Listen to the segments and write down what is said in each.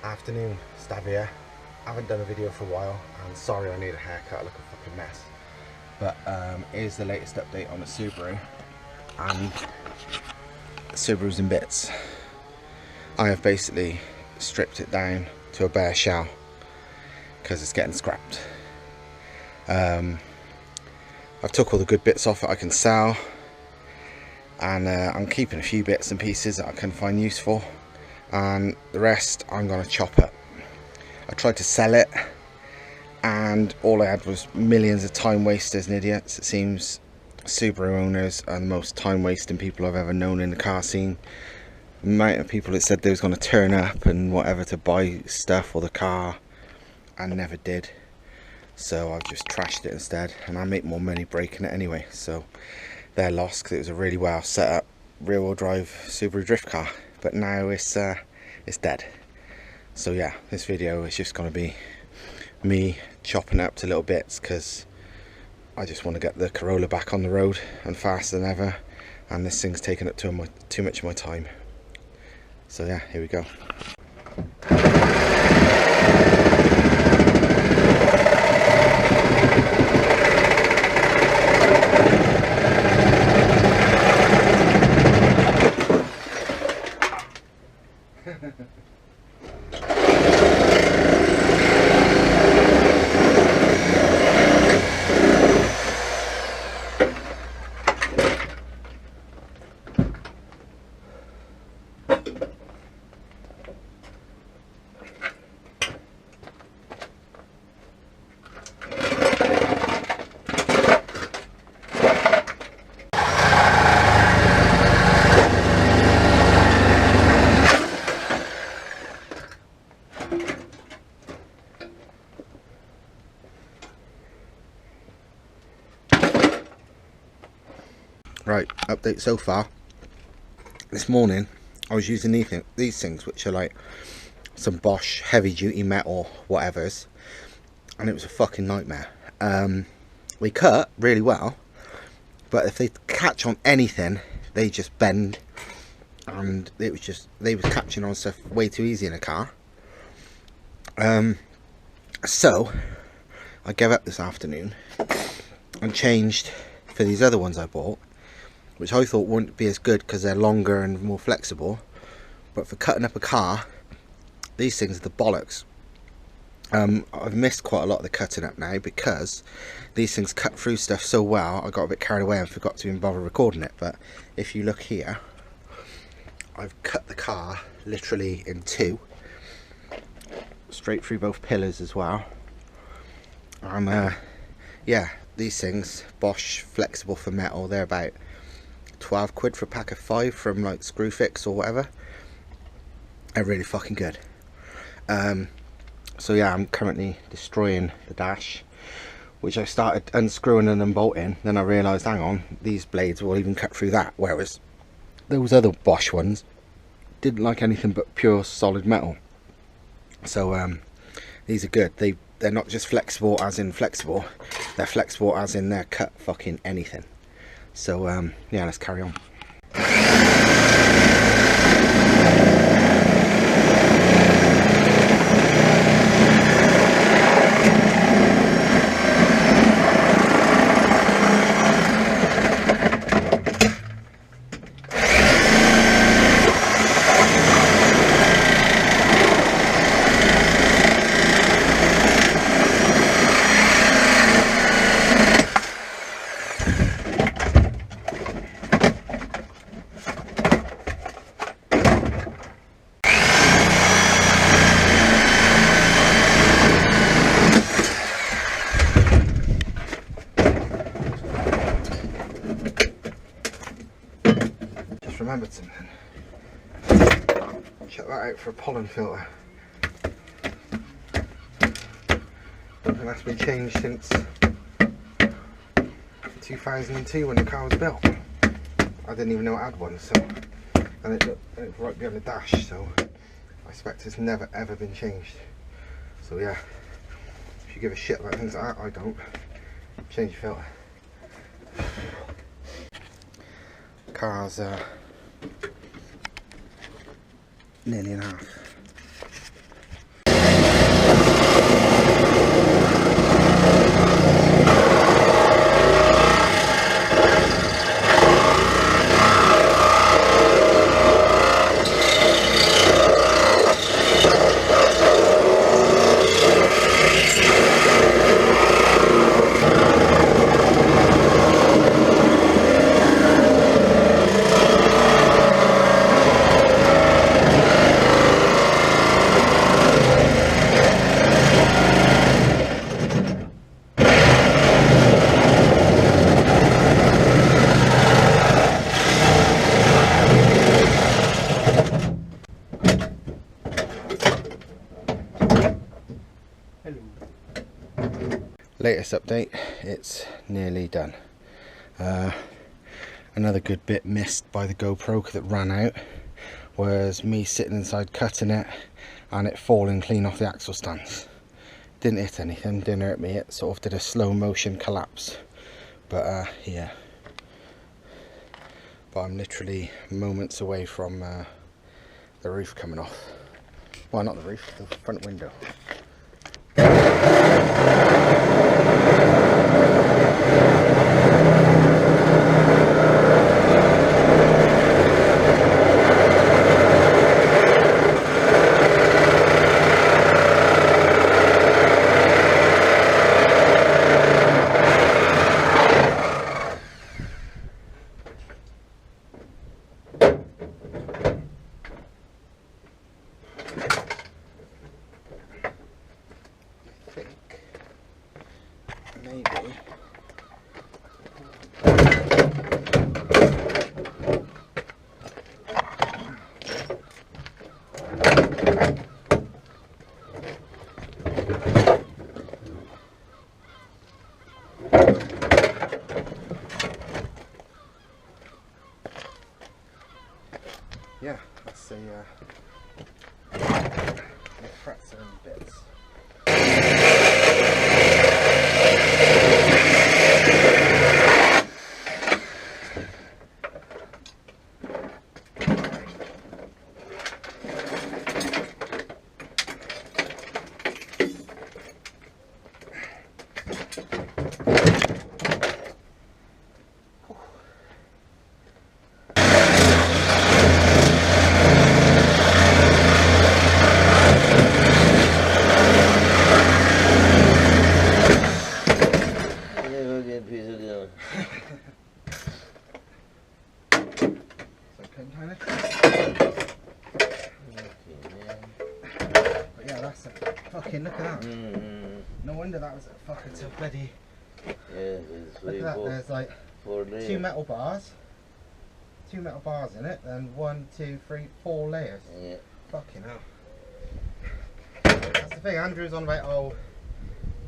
Afternoon, Stav here. Haven't done a video for a while, and sorry I need a haircut, I look a fucking mess. But here's the latest update on the Subaru, and Subaru's in bits. I have basically stripped it down to a bare shell because it's getting scrapped. I've took all the good bits off it I can sell, and I'm keeping a few bits and pieces that I can find useful, and the rest I'm going to chop up. I tried to sell it and all I had was millions of time wasters and idiots. It seems Subaru owners are the most time wasting people I've ever known in the car scene. The amount of people that said they was going to turn up and whatever to buy stuff for the car and never did. So I've just trashed it instead, and I make more money breaking it anyway, so they're lost because it was a really well set up rear wheel drive Subaru drift car. But now it's dead. So yeah, this video is just going to be me chopping it up to little bits because I just want to get the Corolla back on the road and faster than ever, and this thing's taking up too much of my time. So yeah, here we go. Right, update so far. This morning I was using these things, which are like some Bosch heavy duty metal whatevers, and it was a fucking nightmare. They cut really well, but if they catch on anything they just bend, and they was catching on stuff way too easy in a car. So I gave up this afternoon and changed for these other ones I bought, which I thought wouldn't be as good because they're longer and more flexible, but for cutting up a car, these things are the bollocks. I've missed quite a lot of the cutting up now because these things cut through stuff so well. I got a bit carried away and forgot to even bother recording it. But if you look here, I've cut the car literally in two, straight through both pillars as well. And yeah, these things, Bosch flexible for metal, they're about 12 quid for a pack of 5 from like Screwfix or whatever. They're really fucking good. So yeah, I'm currently destroying the dash, which I started unscrewing and unbolting. Then I realised, hang on, these blades will even cut through that, whereas those other Bosch ones didn't like anything but pure solid metal. So these are good. They're not just flexible as in flexible, they're flexible as in they're cut fucking anything. So yeah, let's carry on. Remembered something. Check that out for a pollen filter. Don't think that's been changed since 2002 when the car was built. I didn't even know it had one, so, and it looked right behind the dash, so I expect it's never ever been changed. So yeah, if you give a shit about things like that, I don't. Change your filter. Car's nearly in half. latest update, it's nearly done. Another good bit missed by the GoPro that ran out was me sitting inside cutting it and it falling clean off the axle stands. Didn't hit anything, didn't hurt me, it sort of did a slow motion collapse. But yeah, but I'm literally moments away from the roof coming off. Well, not the roof, the front window. Maybe. Yeah, that's the frets and bits. But yeah, that's a fucking, look at that. No wonder that was a fucking so bloody. Yeah, look at that, there's like two metal bars in it, and 1, 2, 3, 4 layers. Yeah. Fucking hell. That's the thing, Andrew's on about, oh,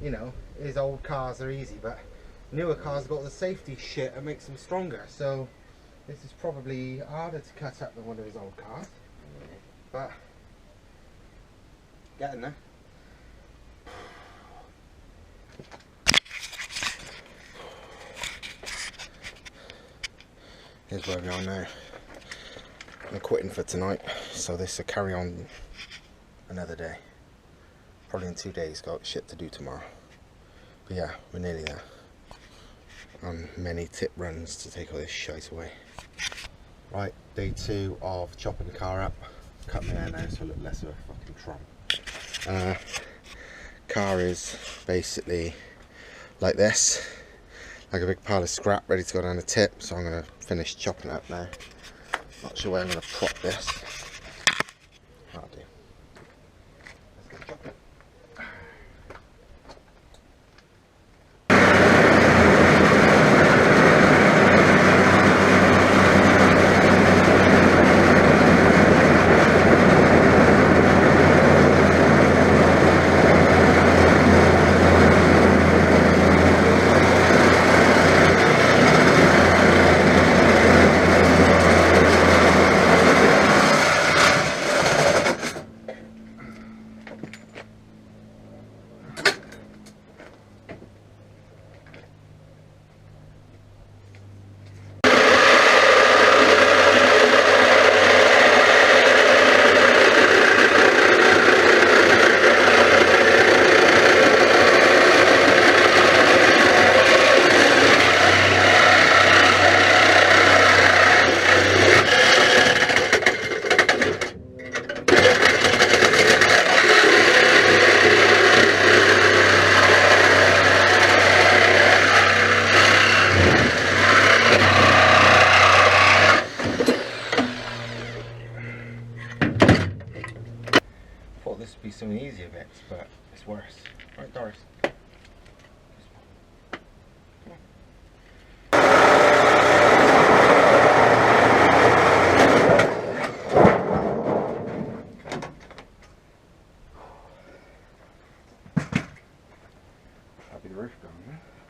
you know, his old cars are easy, but newer cars got the safety shit that makes them stronger, so this is probably harder to cut up than one of his old cars. Yeah. But getting there. Here's where we are now. I'm quitting for tonight, so this will carry on another day. Probably in 2 days, got shit to do tomorrow. But yeah, we're nearly there. And many tip runs to take all this shite away. Right, day 2 of chopping the car up. Cut my hair now so I look less of a fucking tramp. Car is basically like this, like a big pile of scrap ready to go down the tip, so I'm going to finish chopping it up now. Not sure where I'm going to prop this. That'll do. Let's go chop it. This would be some easier bits, but it's worse. Right, Doris? I'll be the roof going, yeah?